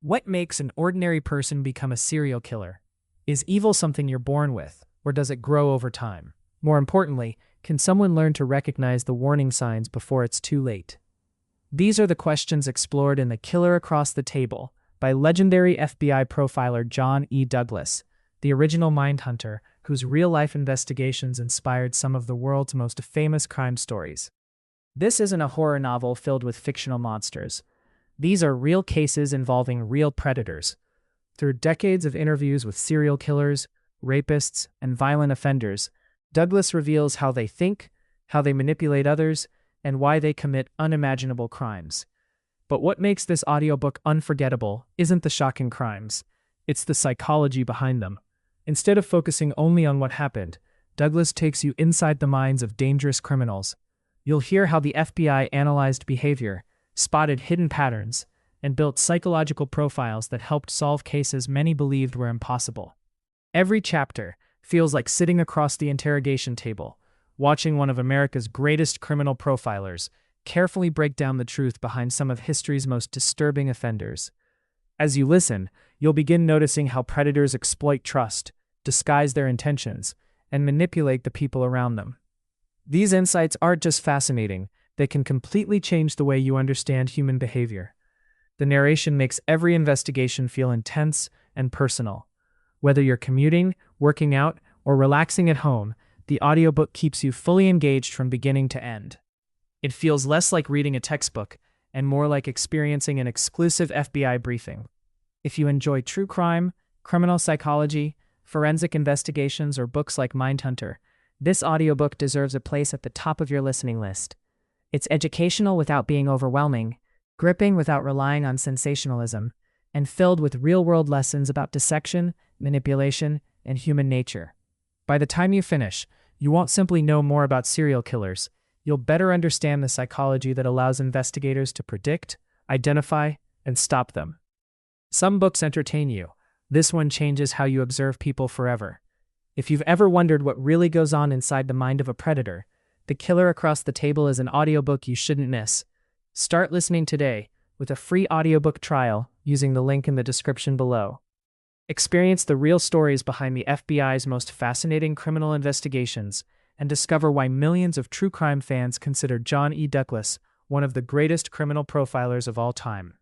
What makes an ordinary person become a serial killer? Is evil something you're born with, or does it grow over time? More importantly, can someone learn to recognize the warning signs before it's too late? These are the questions explored in The Killer Across the Table by legendary FBI profiler John E. Douglas, the original Mindhunter, whose real-life investigations inspired some of the world's most famous crime stories. This isn't a horror novel filled with fictional monsters. These are real cases involving real predators. Through decades of interviews with serial killers, rapists, and violent offenders, Douglas reveals how they think, how they manipulate others, and why they commit unimaginable crimes. But what makes this audiobook unforgettable isn't the shocking crimes, it's the psychology behind them. Instead of focusing only on what happened, Douglas takes you inside the minds of dangerous criminals. You'll hear how the FBI analyzed behavior, spotted hidden patterns, and built psychological profiles that helped solve cases many believed were impossible. Every chapter feels like sitting across the interrogation table, watching one of America's greatest criminal profilers carefully break down the truth behind some of history's most disturbing offenders. As you listen, you'll begin noticing how predators exploit trust, disguise their intentions, and manipulate the people around them. These insights aren't just fascinating, they can completely change the way you understand human behavior. The narration makes every investigation feel intense and personal. Whether you're commuting, working out, or relaxing at home, the audiobook keeps you fully engaged from beginning to end. It feels less like reading a textbook and more like experiencing an exclusive FBI briefing. If you enjoy true crime, criminal psychology, forensic investigations, or books like Mindhunter, this audiobook deserves a place at the top of your listening list. It's educational without being overwhelming, gripping without relying on sensationalism, and filled with real-world lessons about deception, manipulation, and human nature. By the time you finish, you won't simply know more about serial killers, you'll better understand the psychology that allows investigators to predict, identify, and stop them. Some books entertain you. This one changes how you observe people forever. If you've ever wondered what really goes on inside the mind of a predator, The Killer Across the Table is an audiobook you shouldn't miss. Start listening today with a free audiobook trial using the link in the description below. Experience the real stories behind the FBI's most fascinating criminal investigations and discover why millions of true crime fans consider John E. Douglas one of the greatest criminal profilers of all time.